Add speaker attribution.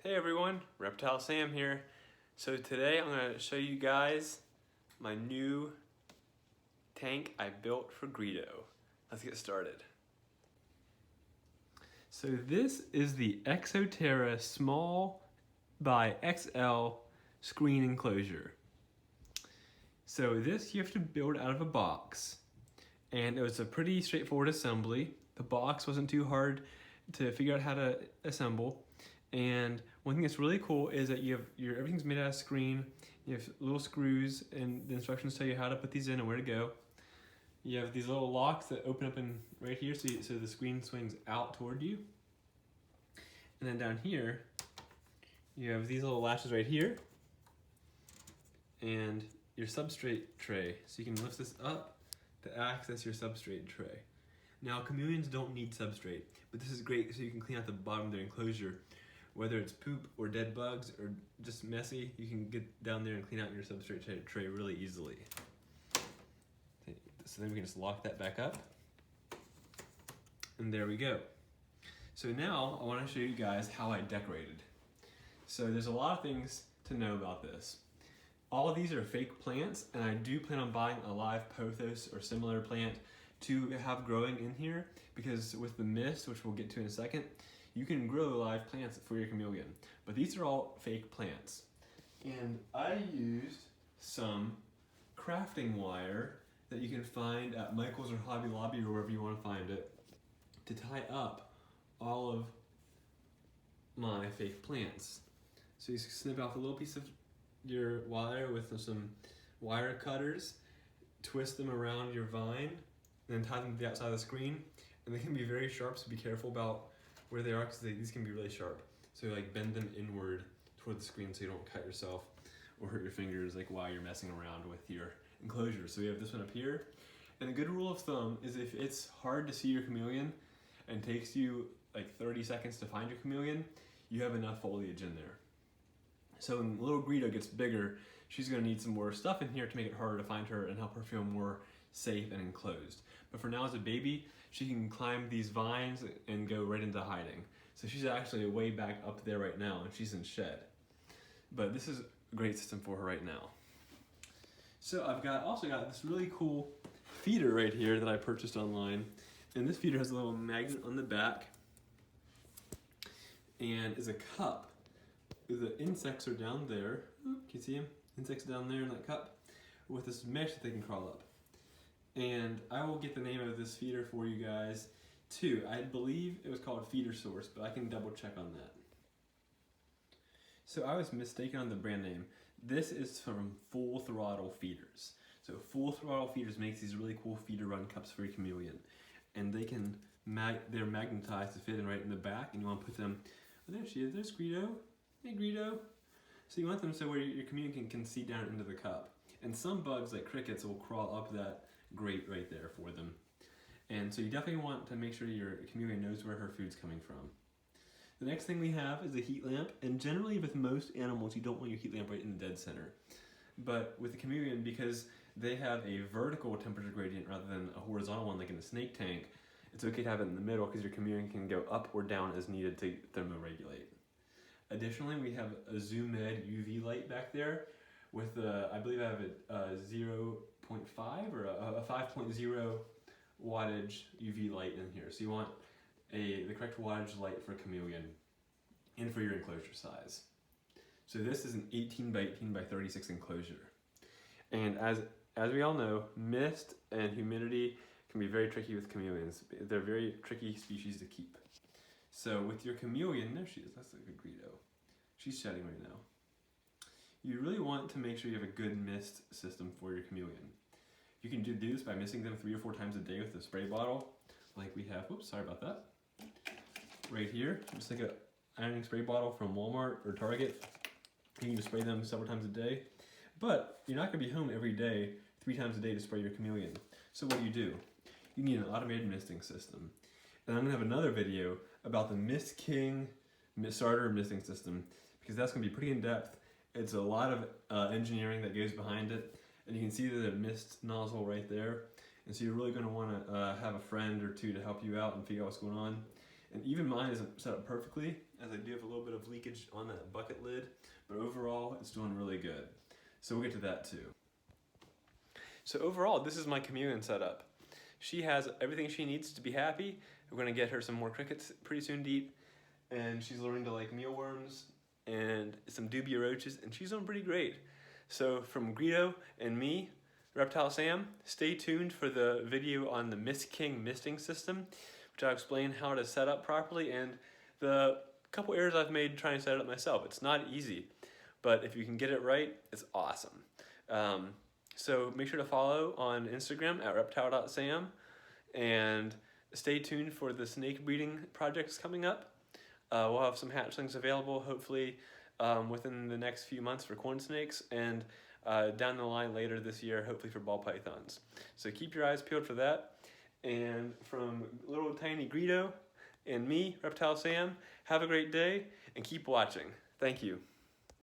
Speaker 1: Hey everyone, Reptile Sam here. So today I'm going to show you guys my new tank I built for Greedo. Let's get started. So this is the Exoterra Small by XL screen enclosure. So this you have to build out of a box, and it was a pretty straightforward assembly. The box wasn't too hard to figure out how to assemble. And one thing that's really cool is that you have everything's made out of screen. You have little screws, and the instructions tell you how to put these in and where to go. You have these little locks that open up in right here, so the screen swings out toward you. And then down here, you have these little latches right here, and your substrate tray. So you can lift this up to access your substrate tray. Now, chameleons don't need substrate, but this is great so you can clean out the bottom of their enclosure. Whether it's poop or dead bugs or just messy, you can get down there and clean out your substrate tray really easily. So then we can just lock that back up. And there we go. So now I want to show you guys how I decorated. So there's a lot of things to know about this. All of these are fake plants, and I do plan on buying a live pothos or similar plant to have growing in here, because with the mist, which we'll get to in a second, you can grow live plants for your chameleon. But these are all fake plants. And I used some crafting wire that you can find at Michael's or Hobby Lobby or wherever you want to find it to tie up all of my fake plants. So you snip off a little piece of your wire with some wire cutters, twist them around your vine, and then tie them to the outside of the screen. And they can be very sharp, so be careful about where they are, because these can be really sharp. So like bend them inward toward the screen so you don't cut yourself or hurt your fingers like while you're messing around with your enclosure. So we have this one up here. And a good rule of thumb is if it's hard to see your chameleon and takes you like 30 seconds to find your chameleon, you have enough foliage in there. So when little Greedo gets bigger, she's gonna need some more stuff in here to make it harder to find her and help her feel more safe and enclosed. But for now, as a baby, she can climb these vines and go right into hiding. So she's actually way back up there right now, and she's in shed. But this is a great system for her right now. So I've also got this really cool feeder right here that I purchased online. And this feeder has a little magnet on the back and is a cup. The insects are down there. Can you see them? Insects down there in that cup with this mesh that they can crawl up. And I will get the name of this feeder for you guys too. I believe it was called Feeder Source, but I can double check on that. So I was mistaken on the brand name. This is from Full Throttle Feeders. So Full Throttle Feeders makes these really cool feeder run cups for your chameleon. And they're magnetized to fit in right in the back, and you want to put them, oh, there she is, there's Greedo. Hey Greedo. So you want them so where your chameleon can see down into the cup. And some bugs like crickets will crawl up that grate right there for them. And so you definitely want to make sure your chameleon knows where her food's coming from. The next thing we have is a heat lamp, and generally with most animals you don't want your heat lamp right in the dead center. But with the chameleon, because they have a vertical temperature gradient rather than a horizontal one like in a snake tank, it's okay to have it in the middle because your chameleon can go up or down as needed to thermoregulate. Additionally, we have a Zoom Med UV light back there with I believe I have a 0.5 or a 5.0 wattage UV light in here. So you want the correct wattage light for chameleon and for your enclosure size. So this is an 18 by 18 by 36 enclosure. And as we all know, mist and humidity can be very tricky with chameleons. They're very tricky species to keep. So with your chameleon, there she is, that's like a Greedo. She's shedding right now. You really want to make sure you have a good mist system for your chameleon. You can do this by misting them 3 or 4 times a day with a spray bottle, like we have, whoops, sorry about that. Right here, just like an ironing spray bottle from Walmart or Target. You can just spray them several times a day. But you're not gonna be home every day, 3 times a day to spray your chameleon. So what do? You need an automated misting system. And I'm gonna have another video about the Mist King starter misting system, because that's gonna be pretty in depth. It's a lot of engineering that goes behind it, and you can see the mist nozzle right there. And so you're really gonna wanna have a friend or two to help you out and figure out what's going on. And even mine isn't set up perfectly, as I do have a little bit of leakage on that bucket lid, but overall it's doing really good. So we'll get to that too. So overall, this is my Chameleon setup. She has everything she needs to be happy. We're gonna get her some more crickets pretty soon to eat, and she's learning to like mealworms and some dubia roaches, and she's doing pretty great. So from Greedo and me, Reptile Sam, stay tuned for the video on the Mist King misting system, which I'll explain how to set up properly and the couple errors I've made trying to set it up myself. It's not easy, but if you can get it right, it's awesome. So make sure to follow on Instagram at reptile.sam, and stay tuned for the snake breeding projects coming up. We'll have some hatchlings available, hopefully within the next few months for corn snakes, and down the line later this year, hopefully for ball pythons. So keep your eyes peeled for that. And from little tiny Greedo and me, Reptile Sam, have a great day and keep watching. Thank you.